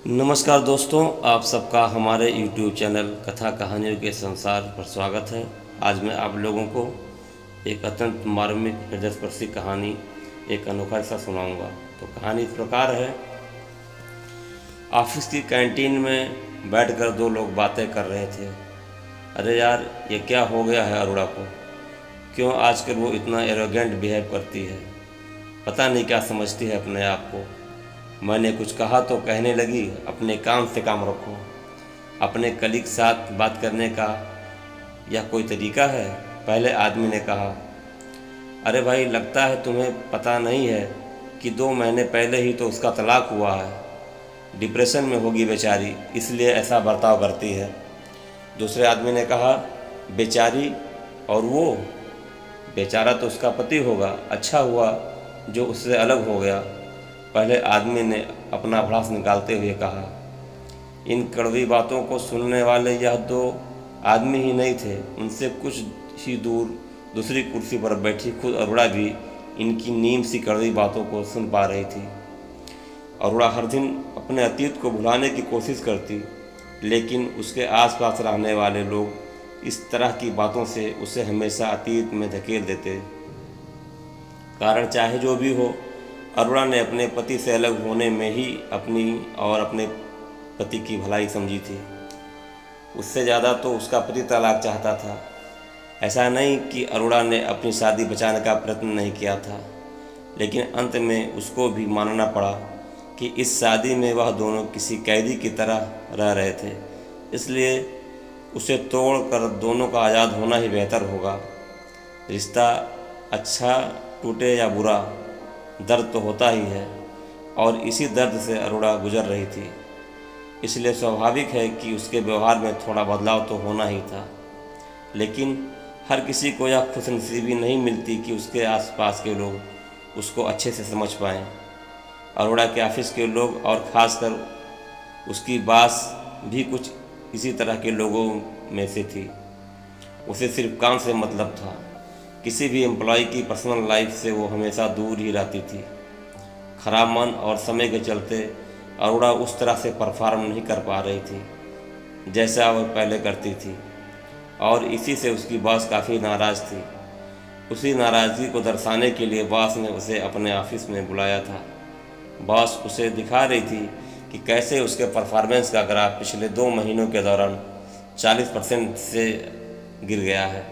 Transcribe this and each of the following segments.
नमस्कार दोस्तों, आप सबका हमारे YouTube चैनल कथा कहानियों के संसार पर स्वागत है। आज मैं आप लोगों को एक अत्यंत मार्मिक हृदयस्पर्शी कहानी, एक अनोखा सा सुनाऊंगा। तो कहानी इस प्रकार है। ऑफिस की कैंटीन में बैठकर दो लोग बातें कर रहे थे। अरे यार, ये क्या हो गया है अरोड़ा को? क्यों आजकल वो इतना एरोगेंट बिहेव करती है? पता नहीं क्या समझती है अपने आप को। मैंने कुछ कहा तो कहने लगी, अपने काम से काम रखो। अपने कलीग साथ बात करने का यह कोई तरीका है? पहले आदमी ने कहा। अरे भाई, लगता है तुम्हें पता नहीं है कि 2 महीने पहले ही तो उसका तलाक हुआ है। डिप्रेशन में होगी बेचारी, इसलिए ऐसा बर्ताव करती है। दूसरे आदमी ने कहा, बेचारी? और वो बेचारा तो उसका पति होगा। अच्छा हुआ जो उससे अलग हो गया। पहले आदमी ने अपना भड़ास निकालते हुए कहा। इन कड़वी बातों को सुनने वाले यह 2 आदमी ही नहीं थे। उनसे कुछ ही दूर दूसरी कुर्सी पर बैठी खुद अरोड़ा भी इनकी नीम सी कड़वी बातों को सुन पा रही थी। अरोड़ा हर दिन अपने अतीत को भुलाने की कोशिश करती, लेकिन उसके आसपास रहने वाले लोग इस तरह की बातों से उसे हमेशा अतीत में धकेल देते। कारण चाहे जो भी हो, अरोड़ा ने अपने पति से अलग होने में ही अपनी और अपने पति की भलाई समझी थी। उससे ज़्यादा तो उसका पति तलाक चाहता था। ऐसा नहीं कि अरोड़ा ने अपनी शादी बचाने का प्रयत्न नहीं किया था, लेकिन अंत में उसको भी मानना पड़ा कि इस शादी में वह दोनों किसी कैदी की तरह रह रहे थे। इसलिए उसे तोड़कर दोनों का आज़ाद होना ही बेहतर होगा। रिश्ता अच्छा टूटे या बुरा, दर्द तो होता ही है, और इसी दर्द से अरोड़ा गुजर रही थी। इसलिए स्वाभाविक है कि उसके व्यवहार में थोड़ा बदलाव तो होना ही था। लेकिन हर किसी को यह खुशनसीबी नहीं मिलती कि उसके आसपास के लोग उसको अच्छे से समझ पाएँ। अरोड़ा के ऑफिस के लोग और ख़ासकर उसकी बॉस भी कुछ इसी तरह के लोगों में से थी। उसे सिर्फ काम से मतलब था। किसी भी एम्प्लॉय की पर्सनल लाइफ से वो हमेशा दूर ही रहती थी। खराब मन और समय के चलते अरोड़ा उस तरह से परफॉर्म नहीं कर पा रही थी जैसा वह पहले करती थी, और इसी से उसकी बॉस काफ़ी नाराज़ थी। उसी नाराज़गी को दर्शाने के लिए बॉस ने उसे अपने ऑफिस में बुलाया था। बॉस उसे दिखा रही थी कि कैसे उसके परफॉर्मेंस का ग्राफ पिछले 2 महीनों के दौरान 40% से गिर गया है।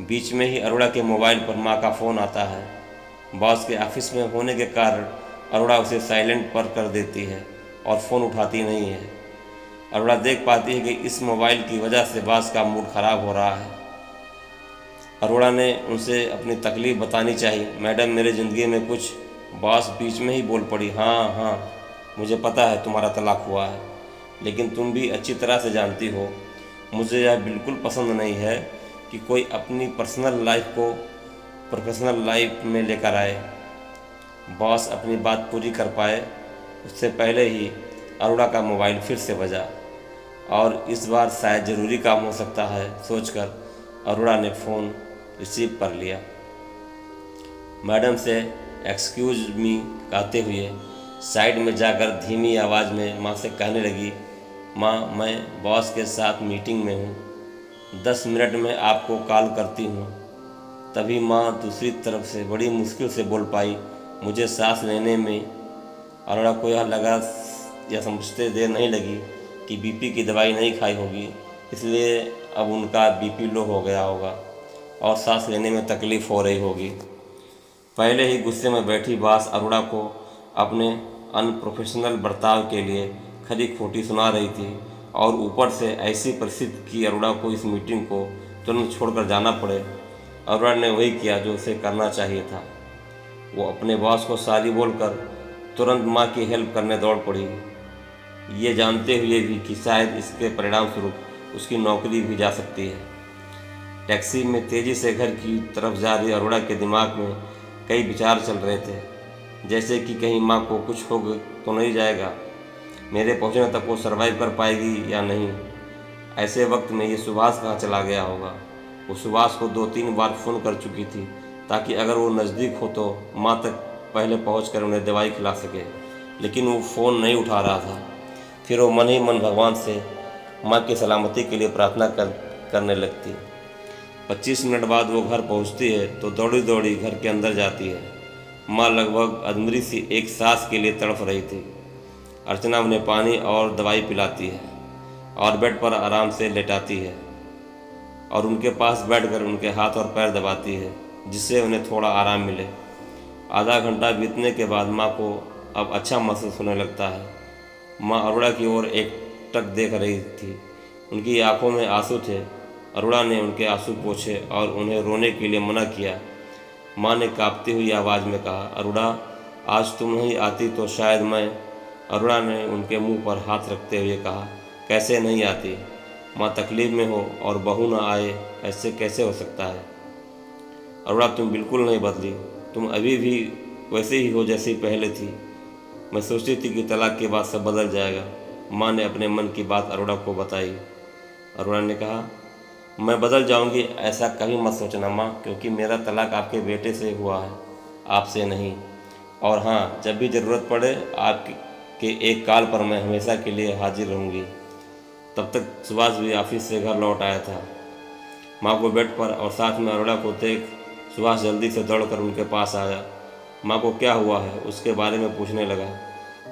बीच में ही अरोड़ा के मोबाइल पर माँ का फ़ोन आता है। बॉस के ऑफिस में होने के कारण अरोड़ा उसे साइलेंट पर कर देती है और फ़ोन उठाती नहीं है। अरोड़ा देख पाती है कि इस मोबाइल की वजह से बॉस का मूड ख़राब हो रहा है। अरोड़ा ने उनसे अपनी तकलीफ़ बतानी चाहिए। मैडम, मेरे ज़िंदगी में कुछ। बॉस बीच में ही बोल पड़ी। हाँ, मुझे पता है तुम्हारा तलाक हुआ है, लेकिन तुम भी अच्छी तरह से जानती हो मुझे यह बिल्कुल पसंद नहीं है कि कोई अपनी पर्सनल लाइफ को प्रोफेशनल लाइफ में लेकर आए। बॉस अपनी बात पूरी कर पाए उससे पहले ही अरोड़ा का मोबाइल फिर से बजा, और इस बार शायद ज़रूरी काम हो सकता है सोचकर अरोड़ा ने फ़ोन रिसीव कर लिया। मैडम से एक्सक्यूज़ मी कहते हुए साइड में जाकर धीमी आवाज़ में माँ से कहने लगी, माँ, मैं बॉस के साथ मीटिंग में हूँ, 10 मिनट में आपको कॉल करती हूँ। तभी माँ दूसरी तरफ से बड़ी मुश्किल से बोल पाई, मुझे सांस लेने में। अरोड़ा को यह लगा या समझते देर नहीं लगी कि बीपी की दवाई नहीं खाई होगी, इसलिए अब उनका बीपी लो हो गया होगा और सांस लेने में तकलीफ़ हो रही होगी। पहले ही गुस्से में बैठी बॉस अरोड़ा को अपने अनप्रोफेशनल बर्ताव के लिए खरी खोटी सुना रही थी, और ऊपर से ऐसी परिस्थिति कि अरोड़ा को इस मीटिंग को तुरंत छोड़कर जाना पड़े। अरोड़ा ने वही किया जो उसे करना चाहिए था। वो अपने बॉस को सॉरी बोलकर तुरंत माँ की हेल्प करने दौड़ पड़ी, ये जानते हुए भी कि शायद इसके परिणाम स्वरूप उसकी नौकरी भी जा सकती है। टैक्सी में तेज़ी से घर की तरफ जा रही अरोड़ा के दिमाग में कई विचार चल रहे थे, जैसे कि कहीं माँ को कुछ हो तो नहीं जाएगा, मेरे पहुंचने तक वो सरवाइव कर पाएगी या नहीं। ऐसे वक्त में ये सुभाष कहाँ चला गया होगा। वो सुभाष को 2-3 बार फ़ोन कर चुकी थी ताकि अगर वो नज़दीक हो तो माँ तक पहले पहुंचकर उन्हें दवाई खिला सके, लेकिन वो फ़ोन नहीं उठा रहा था। फिर वो मन ही मन भगवान से माँ की सलामती के लिए प्रार्थना करने लगती। 25 मिनट बाद वो घर पहुंचती है तो दौड़ी दौड़ी घर के अंदर जाती है। माँ लगभग अधमरी सी एक सांस के लिए तड़प रही थी। अर्चना उन्हें पानी और दवाई पिलाती है और बेड पर आराम से लेटाती है और उनके पास बैठकर उनके हाथ और पैर दबाती है, जिससे उन्हें थोड़ा आराम मिले। आधा घंटा बीतने के बाद माँ को अब अच्छा महसूस होने लगता है। माँ अरोड़ा की ओर एकटक देख रही थी। उनकी आंखों में आंसू थे। अरोड़ा ने उनके आंसू पोंछे और उन्हें रोने के लिए मना किया। माँ ने कांपती हुई आवाज़ में कहा, अरोड़ा, आज तुम नहीं आती तो शायद मैं। अरोड़ा ने उनके मुंह पर हाथ रखते हुए कहा, कैसे नहीं आती? माँ तकलीफ़ में हो और बहू ना आए, ऐसे कैसे हो सकता है? अरोड़ा, तुम बिल्कुल नहीं बदली। तुम अभी भी वैसे ही हो जैसी पहले थी। मैं सोचती थी कि तलाक के बाद सब बदल जाएगा। माँ ने अपने मन की बात अरोड़ा को बताई। अरोड़ा ने कहा, मैं बदल जाऊंगी ऐसा कभी मत सोचना माँ, क्योंकि मेरा तलाक आपके बेटे से हुआ है, आपसे नहीं। और हाँ, जब भी ज़रूरत पड़े आपके एक कॉल पर मैं हमेशा के लिए हाजिर रहूँगी। तब तक सुभाष भी ऑफिस से घर लौट आया था। माँ को बेड पर और साथ में अरोड़ा को देख सुभाष जल्दी से दौड़कर उनके पास आया। माँ को क्या हुआ है उसके बारे में पूछने लगा।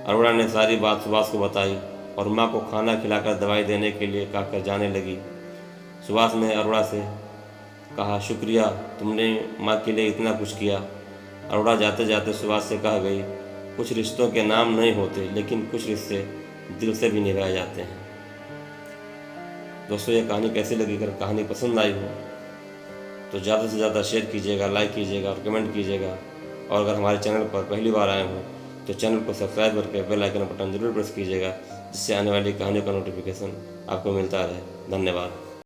अरोड़ा ने सारी बात सुभाष को बताई और माँ को खाना खिलाकर दवाई देने के लिए कहकर जाने लगी। सुभाष ने अरोड़ा से कहा, शुक्रिया, तुमने माँ के लिए इतना कुछ किया। अरोड़ा जाते जाते सुभाष से कह गई, कुछ रिश्तों के नाम नहीं होते, लेकिन कुछ रिश्ते दिल से भी निभाए जाते हैं। दोस्तों, ये कहानी कैसी लगी? अगर कहानी पसंद आई हो तो ज़्यादा से ज़्यादा शेयर कीजिएगा, लाइक कीजिएगा और कमेंट कीजिएगा। और अगर हमारे चैनल पर पहली बार आए हो तो चैनल को सब्सक्राइब करके बेल आइकन बटन जरूर प्रेस कीजिएगा, जिससे आने वाली कहानियों का नोटिफिकेशन आपको मिलता रहे। धन्यवाद।